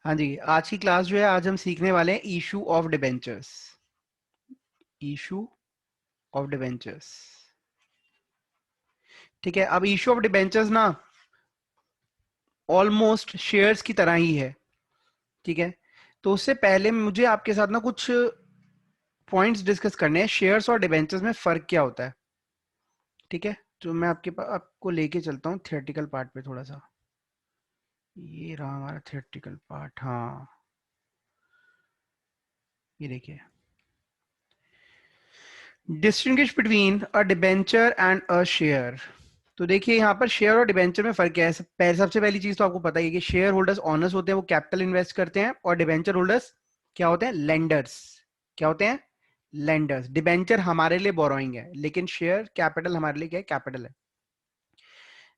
हाँ जी, आज की क्लास जो है, आज हम सीखने वाले हैं issue of debentures. Issue of debentures. ठीक है, अब इशू ऑफ डिबेंचर्स ना ऑलमोस्ट शेयर्स की तरह ही है। ठीक है, तो उससे पहले मुझे आपके साथ ना कुछ पॉइंट्स डिस्कस करने हैं। शेयर्स और डिबेंचर्स में फर्क क्या होता है? ठीक है, तो मैं आपको लेके चलता हूँ थियोरेटिकल पार्ट पे थोड़ा सा। ये रहा हमारा थियोरेटिकल पार्ट। हाँ, ये देखिए, distinguish between a debenture and a share. तो देखिए यहाँ पर शेयर और डिबेंचर में फर्क क्या है। सबसे पहली चीज तो आपको पता ही है कि शेयर होल्डर्स ऑनर्स होते हैं, वो कैपिटल इन्वेस्ट करते हैं, और डिबेंचर होल्डर्स क्या होते हैं? लेंडर्स। क्या होते हैं? लेंडर्स। डिबेंचर हमारे लिए बोरोइंग है, लेकिन शेयर कैपिटल हमारे लिए क्या है? कैपिटल है।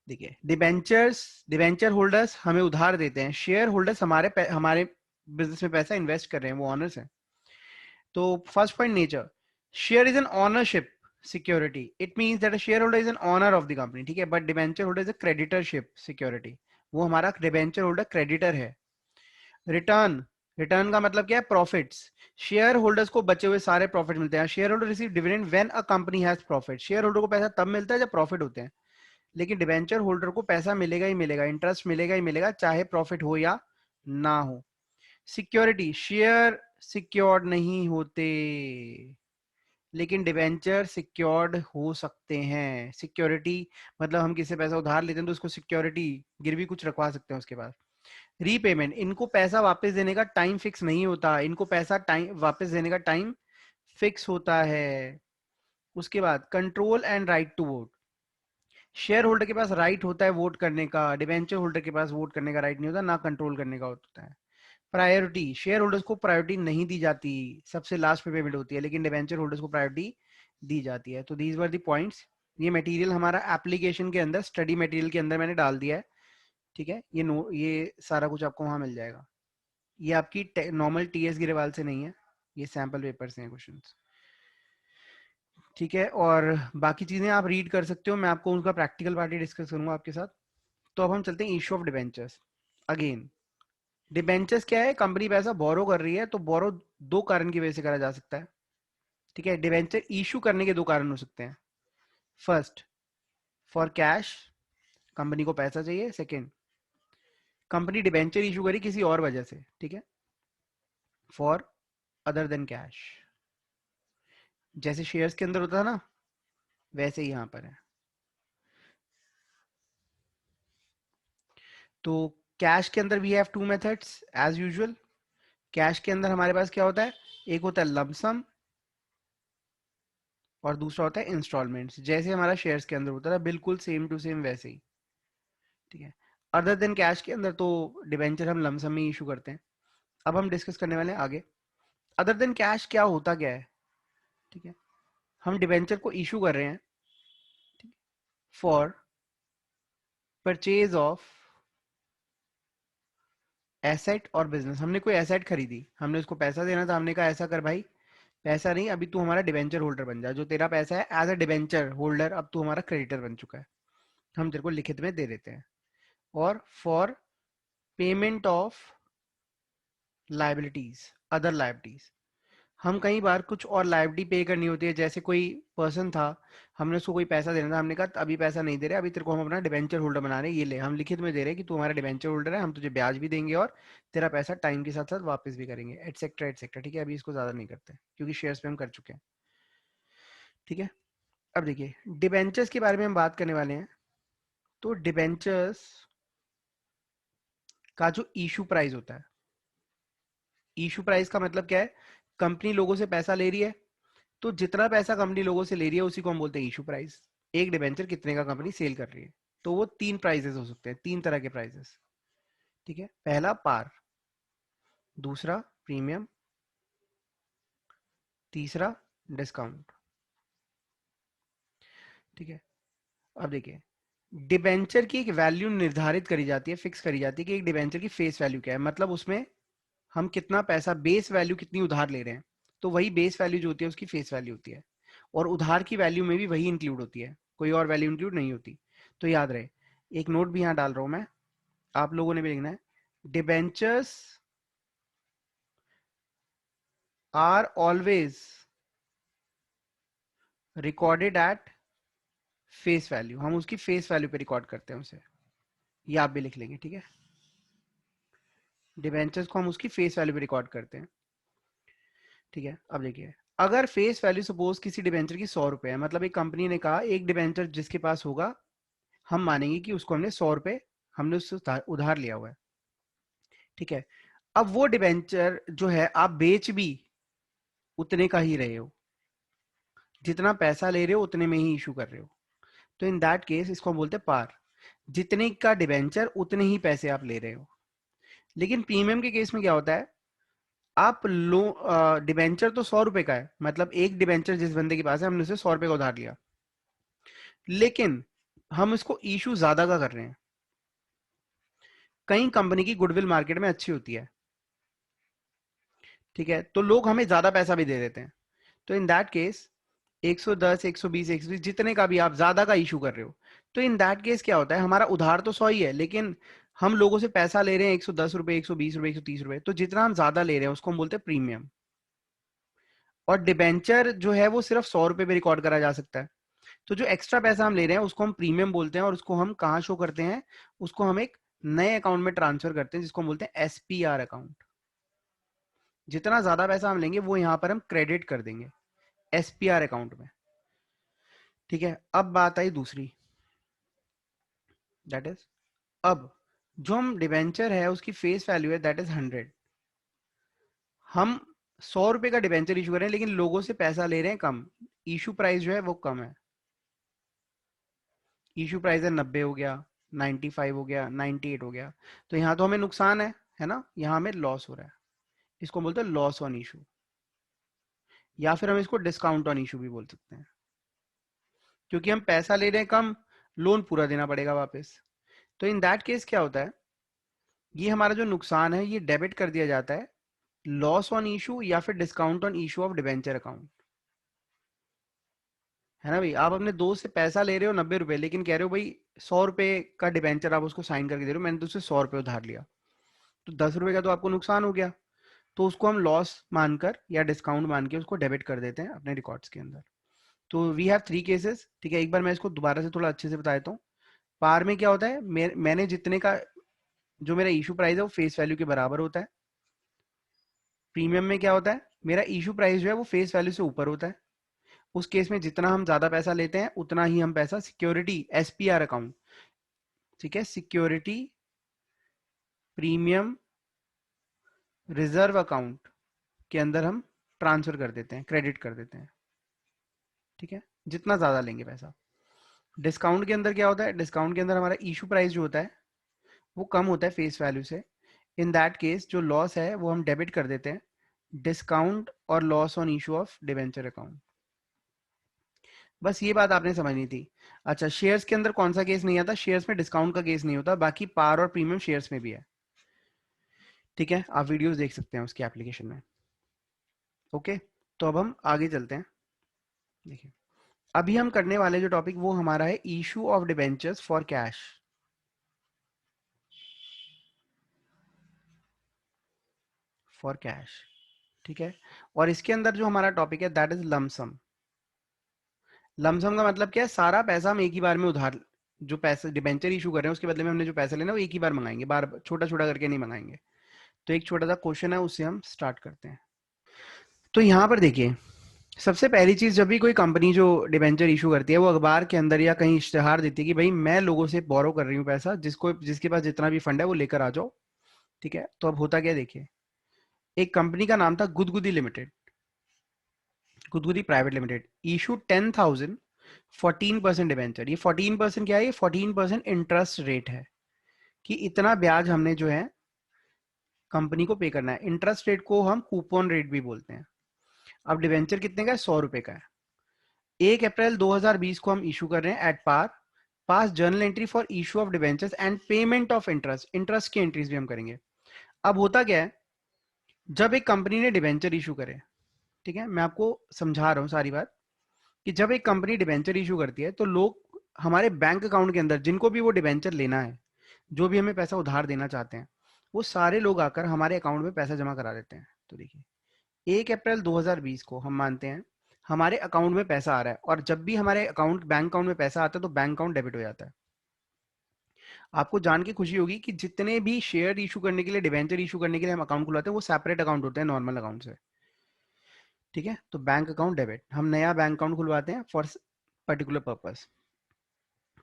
देखिए, डिबेंचर होल्डर्स हमें उधार देते हैं, शेयर होल्डर्स हमारे बिजनेस में पैसा इन्वेस्ट कर रहे हैं, वो ऑनर्स हैं। तो first point, nature. Share is an ownership security. It means that a shareholder is an owner of the company. ठीक है, but debenture holder is a creditorship security. वो हमारा डिबेंचर होल्डर क्रेडिटर है। Return. Return का मतलब क्या है? Profits. Share holders को बचे हुए सारे प्रॉफिट मिलते हैं। Share holder receive dividend when a company has profit. Share holder को पैसा तब मिलता है जब प्रॉफिट होते हैं, लेकिन डिबेंचर होल्डर को पैसा मिलेगा ही मिलेगा, इंटरेस्ट मिलेगा ही मिलेगा, चाहे प्रॉफिट हो या ना हो। सिक्योरिटी। शेयर सिक्योर्ड नहीं होते, लेकिन डिबेंचर सिक्योर्ड हो सकते हैं। सिक्योरिटी मतलब हम किसी से पैसा उधार लेते हैं तो उसको सिक्योरिटी गिरवी कुछ रखवा सकते हैं उसके पास। रीपेमेंट। इनको पैसा वापस देने का टाइम फिक्स नहीं होता, इनको पैसा टाइम वापस देने का टाइम फिक्स होता है। उसके बाद control and right to vote. Shareholder के पास राइट होता है वोट करने का, डिबेंचर होल्डर के पास वोट करने का राइट नहीं होता, ना कंट्रोल करने का होता है। प्रायोरिटी। शेयर होल्डर्स को प्रायोरिटी नहीं दी जाती, सबसे लास्ट पे पेमेंट होती है, लेकिन डिबेंचर होल्डर्स को प्रायोरिटी दी जाती है। तो दीज वर द पॉइंट्स। ये मटेरियल हमारा एप्लीकेशन के अंदर, स्टडी मटेरियल के अंदर मैंने डाल दिया है। ठीक है, ये सारा कुछ आपको वहां मिल जाएगा। ये आपकी नॉर्मल टीएस गिरेवाल से नहीं है, ये सैंपल पेपर से हैं क्वेश्चंस। ठीक है, और बाकी चीजें आप रीड कर सकते हो, मैं आपको उनका प्रैक्टिकल पार्ट ही डिस्कस करूंगा आपके साथ। तो अब हम चलते हैं issue of debentures. Again, debentures क्या है? कंपनी पैसा बोरो कर रही है, तो बोरो दो कारण की वजह से करा जा सकता है। ठीक है, डिबेंचर इशू करने के दो कारण हो सकते हैं। फर्स्ट, फॉर कैश, कंपनी को पैसा चाहिए। सेकंड, कंपनी डिबेंचर इशू करी किसी और वजह से। ठीक है, फॉर अदर देन कैश। जैसे शेयर्स के अंदर होता था ना, वैसे ही यहां पर है। तो कैश के अंदर we have two methods as usual. Cash के अंदर हमारे पास क्या होता है? एक होता है लमसम और दूसरा होता है इंस्टॉलमेंट्स, जैसे हमारा शेयर्स के अंदर होता था, बिल्कुल सेम टू सेम वैसे ही। ठीक है, अदर देन कैश के अंदर तो डिबेंचर हम लमसम में इशू करते हैं। अब हम डिस्कस करने वाले हैं आगे अदर देन कैश क्या होता क्या है। ठीक है, हम डिबेंचर को इशू कर रहे हैं फॉर परचेज ऑफ एसेट और बिजनेस। हमने कोई एसेट खरीदी, हमने उसको पैसा देना था, हमने कहा ऐसा कर भाई, पैसा नहीं, अभी तू हमारा डिबेंचर होल्डर बन जा, जो तेरा पैसा है एज अ डिबेंचर होल्डर अब तू हमारा क्रेडिटर बन चुका है, हम तेरे को लिखित में दे देते हैं। और for payment of liabilities, other liabilities. हम कई बार कुछ और लाइबिलिटी पे करनी होती है, जैसे कोई पर्सन था, हमने उसको कोई पैसा देना था, हमने कहा अभी पैसा नहीं दे रहे, अभी तेरे को हम अपना डिबेंचर होल्डर बना रहे हैं, ये ले, हम लिखित में दे रहे हैं कि तू हमारा डिबेंचर होल्डर है, हम तुझे ब्याज भी देंगे और तेरा पैसा टाइम के साथ साथ वापस भी करेंगे, एटसेट्रा एटसेट्रा। ठीक है, अभी इसको ज्यादा नहीं करते क्योंकि शेयर्स पे हम कर चुके हैं। ठीक है, अब देखिए डिबेंचर्स के बारे में हम बात करने वाले हैं। तो डिबेंचर्स का जो इशू प्राइस होता है, इशू प्राइस का मतलब क्या है? कंपनी लोगों से पैसा ले रही है, तो जितना पैसा कंपनी लोगों से ले रही है उसी को हम बोलते हैं इशू प्राइस। एक डिबेंचर कितने का कंपनी सेल कर रही है, तो वो तीन प्राइसेस हो सकते हैं, तीन तरह के प्राइसेस। ठीक है, पहला पार, दूसरा प्रीमियम, तीसरा डिस्काउंट। ठीक है, अब देखिए डिबेंचर की एक वैल्यू निर्धारित करी जाती है, फिक्स करी जाती है कि एक डिबेंचर की फेस वैल्यू क्या है, मतलब उसमें हम कितना पैसा, बेस वैल्यू कितनी उधार ले रहे हैं, तो वही बेस वैल्यू जो होती है उसकी फेस वैल्यू होती है, और उधार की वैल्यू में भी वही इंक्लूड होती है, कोई और वैल्यू इंक्लूड नहीं होती। तो याद रहे, एक नोट भी यहां डाल रहा हूं मैं, आप लोगों ने भी लिखना है, debentures are always recorded at face value, हम उसकी फेस वैल्यू पे रिकॉर्ड करते हैं उसे, ये आप भी लिख लेंगे, ठीक है। डिबेंचर्स को हम उसकी फेस वैल्यू पे रिकॉर्ड करते हैं, ठीक है। अब देखिए, अगर फेस वैल्यू सपोज किसी डिबेंचर की 100 रुपए है, मतलब एक कंपनी ने कहा एक डिबेंचर जिसके पास होगा, हम मानेंगे कि उसको हमने 100 रुपए हमने उससे उधार लिया हुआ है, ठीक है। अब वो डिबेंचर जो है आप बेच भी उतने का ही रहे हो, जितना पैसा ले रहे हो उतने में ही इशू कर रहे हो, तो इन दैट केस इसको हम बोलते हैं पार। जितने का डिबेंचर उतने ही पैसे आप ले रहे हो। लेकिन प्रीमियम के केस में क्या होता है, आप लो डिबेंचर तो 100 रुपए का है, मतलब एक डिबेंचर जिस बंदे के पास है हमने उसे 100 रुपए का उधार लिया, लेकिन हम इसको इशू ज्यादा का कर रहे हैं। कई कंपनी की गुडविल मार्केट में अच्छी होती है, ठीक है, तो लोग हमें ज्यादा पैसा भी दे देते हैं। तो इन दैट केस 110, 120, 120 जितने का भी आप ज्यादा का इशू कर रहे हो, तो इन दैट केस क्या होता है, हमारा उधार तो 100 ही है, लेकिन हम लोगों से पैसा ले रहे हैं 110 रुपए, 120 रुपए, 130 रुपए, तो जितना हम ज्यादा ले रहे हैं उसको हम बोलते हैं प्रीमियम। और डिबेंचर जो है वो सिर्फ 100 रुपए पे रिकॉर्ड करा जा सकता है, तो जो एक्स्ट्रा पैसा हम ले रहे हैं उसको हम प्रीमियम बोलते हैं, और उसको हम कहाँ शो करते हैं, उसको हम एक नए अकाउंट में ट्रांसफर करते हैं जिसको हम बोलते हैं एसपीआर अकाउंट। जितना ज्यादा पैसा हम लेंगे वो यहाँ पर हम क्रेडिट कर देंगे एसपीआर अकाउंट में, ठीक है। अब बात आई दूसरी, दैट इज, अब जो हम डिबेंचर है उसकी फेस वैल्यू है दैट इज 100, हम 100 रुपए का डिबेंचर इशू कर रहे हैं लेकिन लोगों से पैसा ले रहे हैं कम, इशू प्राइस जो है वो कम है, इशू प्राइस है 90 हो गया, 95 हो गया, 98 हो गया, तो यहाँ तो हमें नुकसान है ना, यहाँ हमें लॉस हो रहा है, इसको बोलते हैं लॉस ऑन इशू, या फिर हम इसको डिस्काउंट ऑन इशू भी बोल सकते हैं, क्योंकि हम पैसा ले रहे हैं कम, लोन पूरा देना पड़ेगा वापस। तो इन दैट केस क्या होता है, ये हमारा जो नुकसान है ये डेबिट कर दिया जाता है लॉस ऑन इशू या फिर discount on issue of debenture account, है ना भाई। आप अपने दोस्त से पैसा ले रहे हो 90 रुपए, लेकिन कह रहे हो भाई 100 रुपए का डिबेंचर आप उसको साइन करके दे रहे हो, मैंने तो उससे 100 रुपए उधार लिया, तो 10 रुपए का तो आपको नुकसान हो गया, तो उसको हम लॉस मानकर या डिस्काउंट मान के उसको डेबिट कर देते हैं अपने रिकॉर्ड्स के अंदर। तो वी हैव 3 केसेस, ठीक है। एक बार मैं इसको दोबारा से थोड़ा अच्छे से बता देता हूँ। पार में क्या होता है, मैंने जितने का जो मेरा इशू प्राइस है वो फेस वैल्यू के बराबर होता है। प्रीमियम में क्या होता है, मेरा इशू प्राइस जो है वो फेस वैल्यू से ऊपर होता है, उस केस में जितना हम ज्यादा पैसा लेते हैं उतना ही हम पैसा सिक्योरिटी एसपीआर अकाउंट, ठीक है, सिक्योरिटी प्रीमियम रिजर्व अकाउंट के अंदर हम ट्रांसफर कर देते हैं, क्रेडिट कर देते हैं, ठीक है, जितना ज्यादा लेंगे पैसा। डिस्काउंट के अंदर क्या होता है, डिस्काउंट के अंदर हमारा इशू प्राइस जो होता है वो कम होता है फेस वैल्यू से, इन दैट केस जो लॉस है वो हम डेबिट कर देते हैं डिस्काउंट और loss on issue of debenture account. बस ये बात आपने समझनी थी। अच्छा, शेयर्स के अंदर कौन सा केस नहीं आता, शेयर्स में डिस्काउंट का केस नहीं होता, बाकी पार और प्रीमियम शेयर्स में भी है, ठीक है, आप वीडियोस देख सकते हैं उसकी एप्लीकेशन में। ओके, तो अब हम आगे चलते हैं। देखिए, अभी हम करने वाले जो टॉपिक वो हमारा है issue of debentures for cash, for cash, ठीक है। और इसके अंदर जो हमारा टॉपिक है दैट इज लमसम। लमसम का मतलब क्या है, सारा पैसा हम एक ही बार में उधार, जो पैसे डिबेंचर इशू कर रहे हैं उसके बदले में हमने जो पैसा लेना है वो एक ही बार मंगाएंगे, बार छोटा छोटा करके नहीं मंगाएंगे। तो एक छोटा सा क्वेश्चन है, उससे हम स्टार्ट करते हैं। तो यहाँ पर देखिए, सबसे पहली चीज, जब भी कोई कंपनी जो डिबेंचर इशू करती है वो अखबार के अंदर या कहीं इश्तेहार देती है कि भाई मैं लोगों से बोरो कर रही हूँ पैसा, जिसको जिसके पास जितना भी फंड है वो लेकर आ जाओ, ठीक है। तो अब होता क्या, देखिए, एक कंपनी का नाम था गुदगुदी लिमिटेड, गुदगुदी प्राइवेट लिमिटेड, इशू 10,000 14% डिबेंचर। ये 14% क्या है, ये 14% इंटरेस्ट रेट है, कि इतना ब्याज हमने जो है कंपनी को पे करना है। इंटरेस्ट रेट को हम कूपन रेट भी बोलते हैं। अब डिबेंचर कितने का है, 100 रुपए का है। 1 अप्रैल 2020 को हम इशू कर रहे हैं at par, pass journal entry for issue of debentures and payment of interest, interest की एंट्रीज भी हम करेंगे। अब होता क्या है, जब एक कंपनी ने डिबेंचर इशू करे, ठीक है, मैं आपको समझा रहा हूँ सारी बात, कि जब एक कंपनी डिबेंचर इशू करती है तो लोग हमारे बैंक अकाउंट के अंदर, जिनको भी वो डिबेंचर लेना है, जो भी हमें पैसा उधार देना चाहते हैं, वो सारे लोग आकर हमारे अकाउंट में पैसा जमा करा देते हैं। तो देखिए, 1 अप्रैल 2020 को हम मानते हैं हमारे अकाउंट में पैसा आ रहा है, और जब भी हमारे अकाउंट बैंक अकाउंट में पैसा आता है तो बैंक अकाउंट डेबिट हो जाता है। आपको जान के खुशी होगी कि जितने भी शेयर इशू करने के लिए, डिवेंचर इशू करने के लिए हम अकाउंट खुलाते हैं, वो सेपरेट अकाउंट होते हैं नॉर्मल अकाउंट से। ठीक है, तो बैंक अकाउंट डेबिट, हम नया बैंक अकाउंट खुलवाते हैं फॉर पर्टिकुलर पर्पस।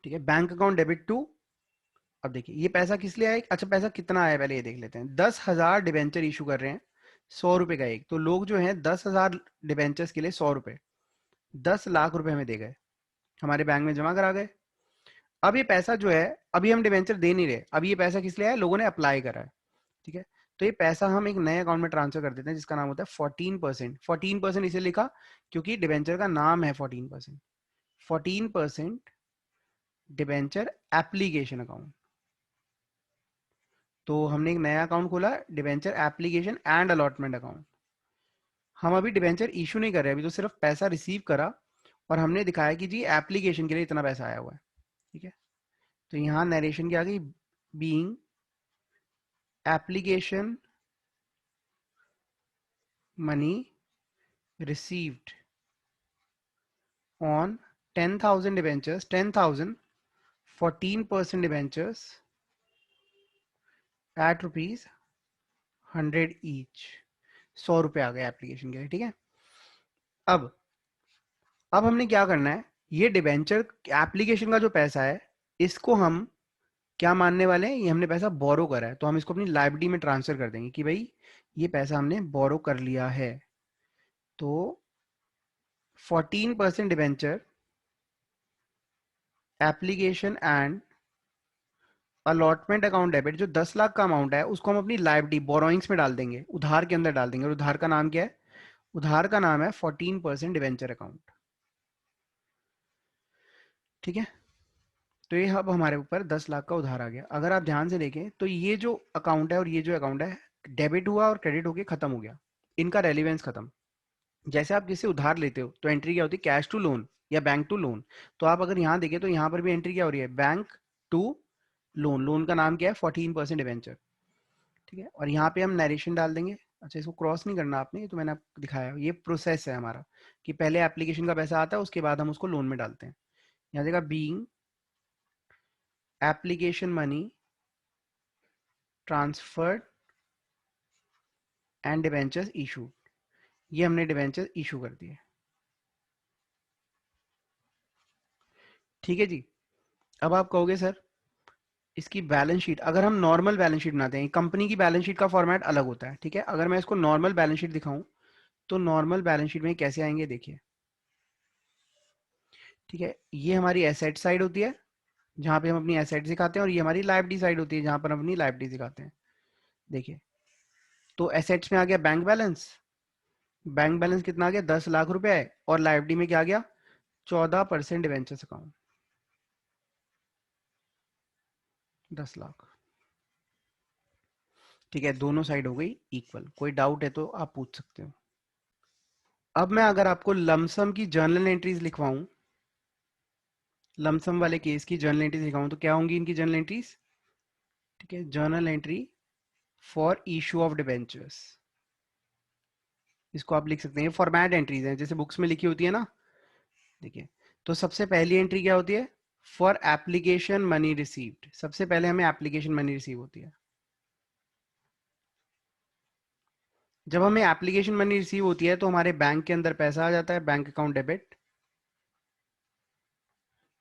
ठीक है, बैंक अकाउंट डेबिट टू, अब देखिए ये पैसा किस लिए आया, अच्छा पैसा कितना आया पहले ये देख लेते हैं। 10,000 डिवेंचर इशू कर रहे हैं, 100 रुपए का एक, तो लोग जो हैं 10,000 डिवेंचर्स के लिए 100 रुपए, 10 लाख रुपए हमें दे गए, हमारे बैंक में जमा करा गए। अब ये पैसा जो है, अभी हम डिवेंचर दे नहीं रहे, अब ये पैसा किस लिए आया, लोगों ने अप्लाई करा है। ठीक है, तो ये पैसा हम एक नए अकाउंट में ट्रांसफर कर देते हैं जिसका नाम होता है 14%। 14% इसे लिखा क्योंकि डिवेंचर का नाम है 14%। 14% डिवेंचर एप्लीकेशन अकाउंट। तो हमने एक नया अकाउंट खोला, debenture application and allotment account. हम अभी डिवेंचर इशू नहीं कर रहे, अभी तो सिर्फ पैसा रिसीव करा और हमने दिखाया कि जी एप्लीकेशन के लिए इतना पैसा आया हुआ है। ठीक है, तो यहाँ नरेशन क्या आ गई, being application money received on 10,000 debentures, 10,000, 14% debentures at rupees 100 each, 100 रुपए आ गए एप्लीकेशन के लिए। ठीक है, अब अब हमने क्या करना है, ये डिबेंचर एप्लीकेशन का जो पैसा है इसको हम क्या मानने वाले हैं, ये हमने पैसा बोरो करा है, तो हम इसको अपनी लाइबिलिटी में ट्रांसफर कर देंगे कि भाई ये पैसा हमने बोरो कर लिया है। तो 14% debenture application and allotment account debit, जो 10 लाख का अमाउंट है उसको हम अपनी लाइबिलिटी बोरोइंग्स में डाल देंगे, उधार के अंदर डाल देंगे। और उधार का नाम क्या है, उधार का नाम है 14% डिवेंचर अकाउंट। ठीक है, तो ये अब हमारे ऊपर 10 लाख का उधार आ गया। अगर आप ध्यान से देखें तो ये जो अकाउंट है और ये जो अकाउंट है, डेबिट हुआ और क्रेडिट होके खत्म हो गया, इनका रेलिवेंस खत्म। जैसे आप किसी उधार लेते हो तो एंट्री क्या होती है, कैश टू लोन या बैंक टू लोन। तो आप अगर यहाँ देखें तो यहाँ पर भी एंट्री क्या हो रही है, बैंक टू लोन। लोन का नाम क्या है, 14% डिवेंचर। ठीक है, और यहाँ पे हम नरेशन डाल देंगे। अच्छा, इसको क्रॉस नहीं करना आपने, ये तो मैंने आपको दिखाया, ये प्रोसेस है हमारा कि पहले एप्लीकेशन का पैसा आता है उसके बाद हम उसको लोन में डालते हैं। यहाँ देखा, being application money transferred and debentures issue, ये हमने डिवेंचर इशू कर दिए। ठीक है जी, अब आप कहोगे सर इसकी बैलेंस शीट, अगर हम नॉर्मल बैलेंस शीट बनाते हैं, कंपनी की बैलेंस शीट का फॉर्मेट अलग होता है। ठीक है, अगर मैं इसको नॉर्मल बैलेंस शीट दिखाऊं तो नॉर्मल बैलेंस शीट में कैसे आएंगे देखिए। ठीक है, ये हमारी एसेट साइड होती है जहां पे हम अपनी एसेट दिखाते हैं, और ये हमारी लाइबिलिटी साइड होती है जहां पर हम अपनी लाइबिलिटी दिखाते हैं। देखिए, तो एसेट्स में आ गया बैंक बैलेंस, बैंक बैलेंस कितना आ गया, 10 लाख रुपए है, और लाइबिलिटी में क्या आ गया, 14% डिवेंचर्स अकाउंट, 10 लाख। ठीक है, दोनों साइड हो गई इक्वल। कोई डाउट है तो आप पूछ सकते हो। अब मैं अगर आपको लमसम की जर्नल एंट्रीज लिखवाऊं, लमसम वाले केस की जर्नल एंट्रीज लिखवाऊं तो क्या होंगी इनकी जर्नल एंट्रीज। ठीक है, journal entry for issue of debentures, इसको आप लिख सकते हैं, फॉर्मेट एंट्रीज हैं जैसे बुक्स में लिखी होती है ना। देखिए, तो सबसे पहली एंट्री क्या होती है, फॉर एप्लीकेशन मनी रिसीव्ड, सबसे पहले हमें एप्लीकेशन मनी रिसीव होती है। जब हमें एप्लीकेशन मनी रिसीव होती है तो हमारे बैंक के अंदर पैसा आ जाता है, बैंक अकाउंट डेबिट।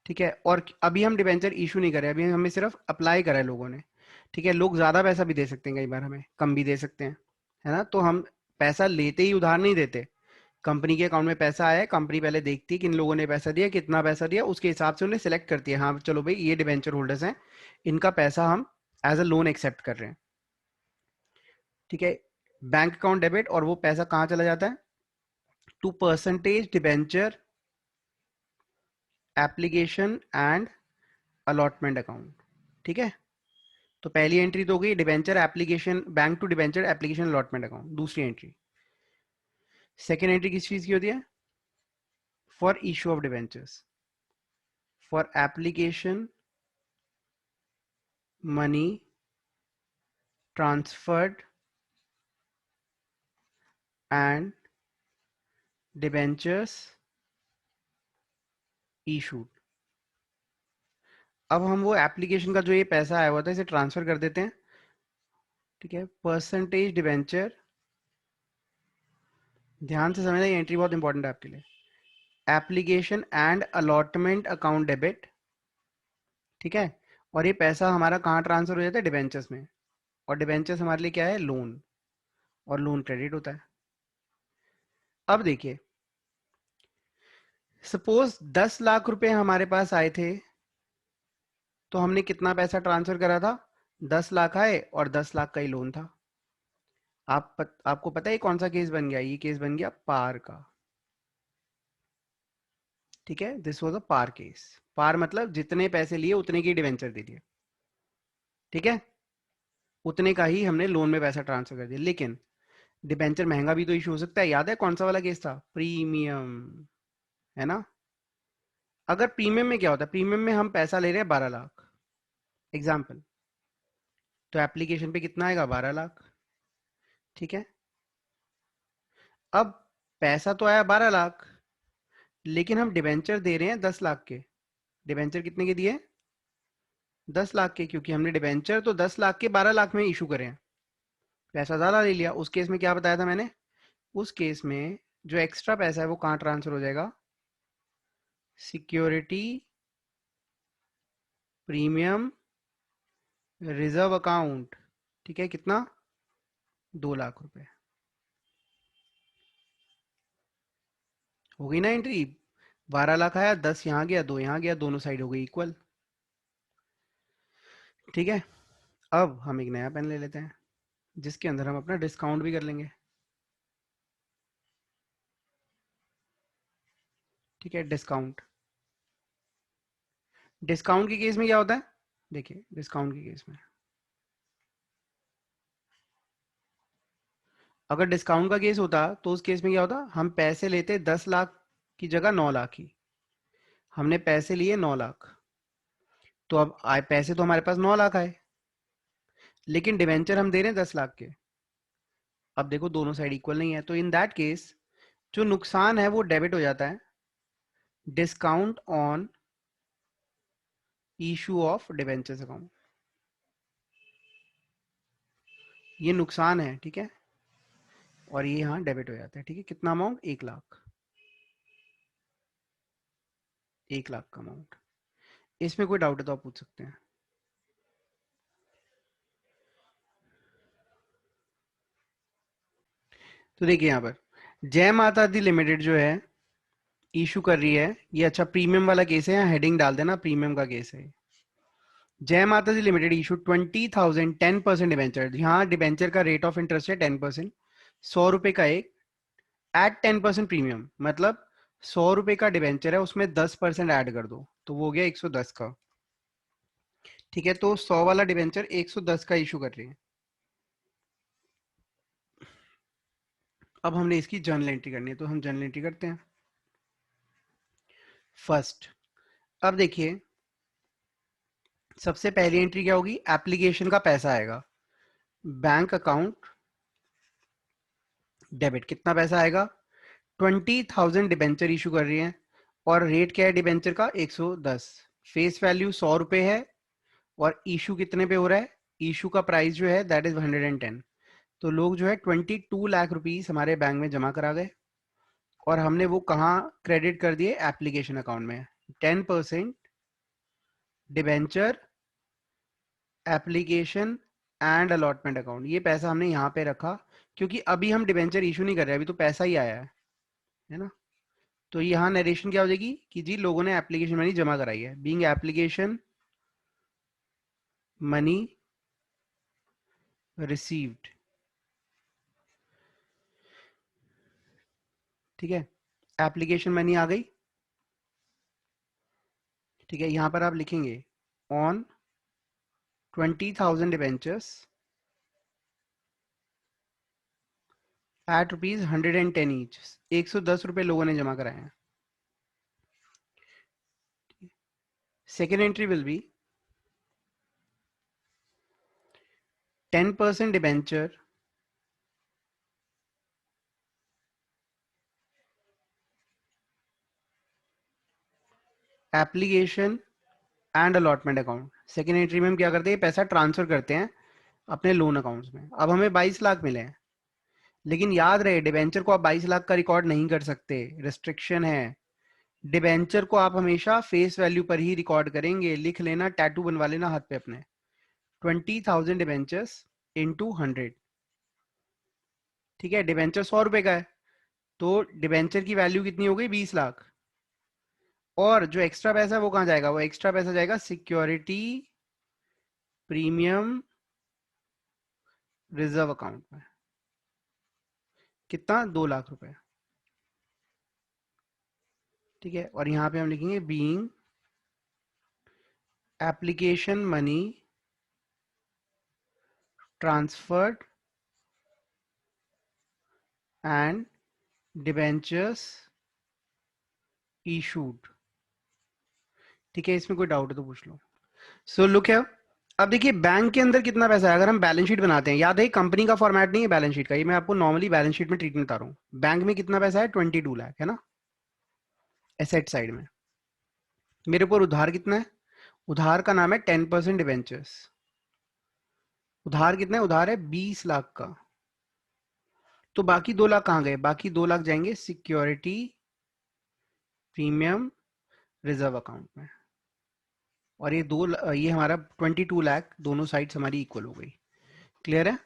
ठीक है, और अभी हम डिबेंचर इशू नहीं कर रहे, अभी हमें सिर्फ अप्लाई करा है लोगों ने। ठीक है, लोग ज्यादा पैसा भी दे सकते हैं, कई बार हमें कम भी दे सकते हैं, है ना। तो हम पैसा लेते ही उधार नहीं देते, कंपनी के अकाउंट में पैसा आया है, कंपनी पहले देखती है किन लोगों ने पैसा दिया, कितना पैसा दिया, उसके हिसाब से उन्हें सिलेक्ट करती है, हाँ चलो भाई ये डिबेंचर होल्डर्स हैं, इनका पैसा हम एज अ लोन एक्सेप्ट कर रहे हैं। ठीक है, बैंक अकाउंट डेबिट, और वो पैसा कहाँ चला जाता है, to percentage debenture application and allotment account. ठीक है, तो पहली एंट्री तो हो गई debenture application, bank to debenture application allotment account. दूसरी एंट्री, सेकेंड एंट्री किस चीज की होती है, for issue of debentures, for application money transferred and debentures issued. अब हम वो एप्लीकेशन का जो ये पैसा आया हुआ था इसे ट्रांसफर कर देते हैं। ठीक है, परसेंटेज डिबेंचर, ध्यान से समझना, ये एंट्री बहुत इंपॉर्टेंट है आपके लिए। Application and allotment account debit. ठीक है, और ये पैसा हमारा कहाँ ट्रांसफर हो जाता है? डिबेंचर्स में। और डिबेंचर्स हमारे लिए क्या है? लोन। और लोन क्रेडिट होता है। अब देखिए, सपोज 10 लाख रुपए हमारे पास आए थे, तो हमने कितना पैसा ट्रांसफर करा था? 10 लाख आए और 10 लाख का ही लोन था। आपको पता है कौन सा केस बन गया? ये केस बन गया पार का। ठीक है, this was a par case. Par मतलब जितने पैसे लिए उतने की डिवेंचर दे दिए। ठीक है, उतने का ही हमने लोन में पैसा ट्रांसफर कर दिया। लेकिन डिबेंचर महंगा भी तो इशू हो सकता है। याद है कौन सा वाला केस था? प्रीमियम, है ना? अगर प्रीमियम में क्या होता है? प्रीमियम में हम पैसा ले रहे हैं 12 लाख, एग्जाम्पल, तो एप्लीकेशन पे कितना आएगा? 12 लाख। ठीक है, अब पैसा तो आया 12 लाख, लेकिन हम डिबेंचर दे रहे हैं 10 लाख के। डिबेंचर कितने के दिए? 10 लाख के, क्योंकि हमने डिबेंचर तो 10 लाख के 12 लाख में इशू करे हैं। पैसा ज्यादा ले लिया। उस केस में क्या बताया था मैंने? उस केस में जो एक्स्ट्रा पैसा है वो कहाँ ट्रांसफर हो जाएगा? Security premium reserve account. ठीक है, कितना? 2 लाख रुपए। हो गई ना एंट्री? 12 लाख आया, 10 यहाँ गया, 2 यहाँ गया, दोनों साइड हो गई इक्वल। ठीक है, अब हम एक नया पेन ले लेते हैं जिसके अंदर हम अपना डिस्काउंट भी कर लेंगे। ठीक है, डिस्काउंट। डिस्काउंट के केस में क्या होता है? देखिए, डिस्काउंट के केस में अगर डिस्काउंट का केस होता तो उस केस में क्या होता? हम पैसे लेते 10 लाख की जगह 9 लाख ही। हमने पैसे लिए 9 लाख, तो अब आए पैसे तो हमारे पास 9 लाख आए, लेकिन डिवेंचर हम दे रहे हैं 10 लाख के। अब देखो दोनों साइड इक्वल नहीं है, तो इन दैट केस जो नुकसान है वो डेबिट हो जाता है। Discount on issue of debentures account, ये नुकसान है। ठीक है, और ये यहाँ डेबिट हो जाता है। ठीक है, कितना अमाउंट? 1 लाख। 1 लाख का अमाउंट। इसमें कोई डाउट है तो आप पूछ सकते हैं। तो देखिए यहाँ पर जय माता दी लिमिटेड जो है इशू कर रही है ये। अच्छा, प्रीमियम वाला केस है, यहाँ हेडिंग डाल देना, प्रीमियम का केस है। जय माता दी लिमिटेड इशू 20,000 10% डिबेंचर। यहाँ डिबेंचर का रेट ऑफ इंटरेस्ट है 10%, 100 रुपए का एक, एट 10% प्रीमियम। मतलब 100 रुपए का डिबेंचर है, उसमें 10% ऐड कर दो तो वो हो गया 110 का। ठीक है, तो 100 वाला डिबेंचर 110 का इशू कर रही है। अब हमने इसकी जर्नल एंट्री करनी है, तो हम जर्नल एंट्री करते हैं। फर्स्ट, अब देखिए सबसे पहली एंट्री क्या होगी? एप्लीकेशन का पैसा आएगा। बैंक अकाउंट डेबिट, कितना पैसा आएगा? 20,000 डिबेंचर इशू कर रही है, और रेट क्या है डिबेंचर का? 110। फेस वैल्यू 100 रुपए है, और इशू कितने पे हो रहा है? इशू का प्राइस जो है दैट इज 110। तो लोग जो है 22 लाख रुपीज हमारे बैंक में जमा करा गए, और हमने वो कहाँ क्रेडिट कर दिए? एप्लीकेशन अकाउंट में। 10% debenture application and allotment account, ये पैसा हमने यहाँ पे रखा, क्योंकि अभी हम डिबेंचर इशू नहीं कर रहे, अभी तो पैसा ही आया है ना? तो यहाँ नरेशन क्या हो जाएगी कि जी लोगों ने एप्लीकेशन मनी जमा कराई है, बीइंग एप्लीकेशन मनी रिसीव्ड। ठीक है, एप्लीकेशन मनी आ गई। ठीक है, यहाँ पर आप लिखेंगे ऑन 20,000 डिबेंचर्स एट ₹110 ईच। 110 रुपए लोगों ने जमा कराए हैं। Second entry will be 10% debenture application and allotment account. Second entry में हम क्या करते हैं, पैसा ट्रांसफर करते हैं अपने लोन अकाउंट्स में। अब हमें 22 लाख मिले हैं, लेकिन याद रहे डिबेंचर को आप 22 लाख का रिकॉर्ड नहीं कर सकते, रिस्ट्रिक्शन है। डिबेंचर को आप हमेशा फेस वैल्यू पर ही रिकॉर्ड करेंगे। लिख लेना, टैटू बनवा लेना हाथ पे अपने, 20,000 डिबेंचर्स इंटू 100। ठीक है, डिबेंचर 100 रुपए का है, तो डिबेंचर की वैल्यू कितनी हो गई, 20 लाख। और जो एक्स्ट्रा पैसा है वो कहाँ जाएगा, वो एक्स्ट्रा पैसा जाएगा सिक्योरिटी प्रीमियम रिजर्व अकाउंट में। कितना, 2 लाख रुपए। ठीक है, और यहां पे हम लिखेंगे being application money transferred and debentures issued. ठीक है, इसमें कोई डाउट है तो पूछ लो। सो लुक है, अब देखिए बैंक के अंदर कितना पैसा है। अगर हम बैलेंस शीट बनाते हैं, याद है कंपनी का फॉर्मेट नहीं है बैलेंस शीट का, ये मैं आपको नॉर्मली बैलेंस शीट में ट्रीटमेंट बता रहा हूँ। बैंक में कितना पैसा है, 22 लाख है ना, एसेट साइड में। मेरे ऊपर उधार कितना है, उधार का नाम है 10% डिबेंचर्स। उधार कितना है, उधार है 20 लाख का। तो बाकी 2 लाख कहाँ गए, बाकी 2 लाख जाएंगे सिक्योरिटी प्रीमियम रिजर्व अकाउंट में। और ये हमारा 22 लाख दोनों साइड्स हमारी इक्वल हो गई। क्लियर है।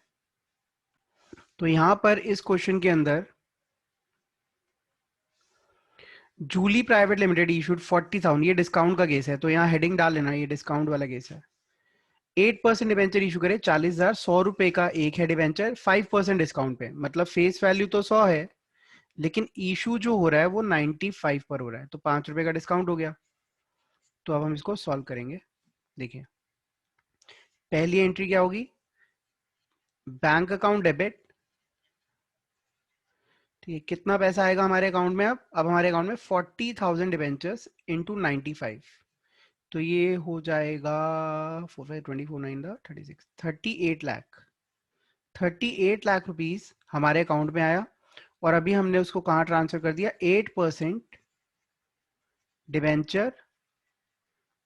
तो यहां पर इस क्वेश्चन के अंदर जूली प्राइवेट लिमिटेड इशूड 40,000, ये डिस्काउंट का केस है, तो यहाँ हेडिंग डाल लेना, ये डिस्काउंट वाला केस है। 8% डिवेंचर इशू करे, 40,000, 100 रुपए का एक है डिवेंचर, 5% डिस्काउंट पे, मतलब फेस वैल्यू तो 100 है, लेकिन इशू जो हो रहा है वो 95 पर हो रहा है, तो 5 रुपए का डिस्काउंट हो गया। तो अब हम इसको सॉल्व करेंगे। देखिए पहली एंट्री क्या होगी, बैंक अकाउंट डेबिट। ठीक है, कितना पैसा आएगा हमारे अकाउंट में, अब हमारे अकाउंट में 40,000 डिवेंचर्स इंटू 95, तो ये हो जाएगा 4, 5, 24, 9, 36, 38 लाख। 38 लाख रुपीज हमारे अकाउंट में आया, और अभी हमने उसको कहाँ ट्रांसफर कर दिया, 8% debenture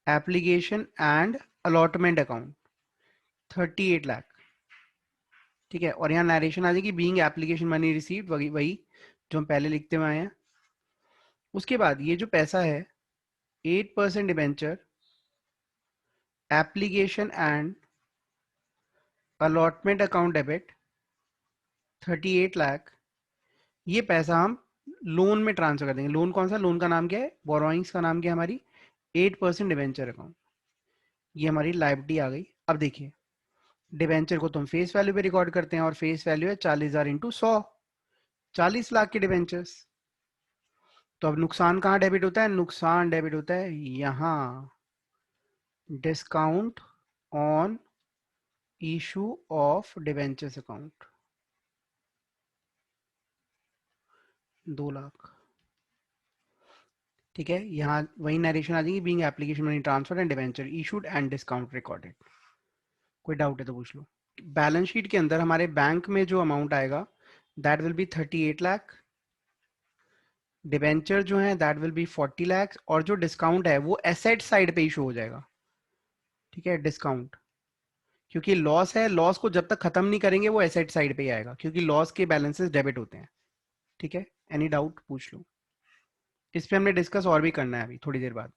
application and allotment account, 38 lakh. ठीक है, और यहाँ नरेशन आ जाएगी बीइंग एप्लीकेशन मनी रिसीव्ड, वही वही जो हम पहले लिखते हुए आए हैं। उसके बाद ये जो पैसा है 8% debenture application and allotment account debit 38 lakh, ये पैसा हम लोन में ट्रांसफर कर देंगे। लोन कौन सा, लोन का नाम क्या है, बोरोइंग्स का नाम क्या है हमारी, 8% डिवेंचर अकाउंट, ये हमारी लायबिलिटी आ गई। अब देखिए डिवेंचर को तुम फेस वैल्यू पे रिकॉर्ड करते हैं, और फेस वैल्यू है 40,000 इंटू 100, 40 लाख के डिवेंचर्स। तो अब नुकसान कहाँ डेबिट होता है, नुकसान डेबिट होता है यहाँ, discount on issue of debentures account, 2 lakh. ठीक है, यहाँ वही नरेशन आ जाएगी being application money transfer and debenture issued and discount recorded. कोई डाउट है तो पूछ लो। बैलेंस शीट के अंदर हमारे बैंक में जो अमाउंट आएगा that will be 38 lakh, debenture जो है दैट विल बी 40 लाख, और जो डिस्काउंट है वो एसेट साइड पे इशू हो जाएगा। ठीक है, डिस्काउंट, क्योंकि लॉस है, लॉस को जब तक खत्म नहीं करेंगे वो एसेट साइड पे ही आएगा, क्योंकि लॉस के बैलेंसेस डेबिट होते हैं। ठीक है, एनी डाउट पूछ लो, इस पे हमने डिस्कस और भी करना है अभी थोड़ी देर बाद।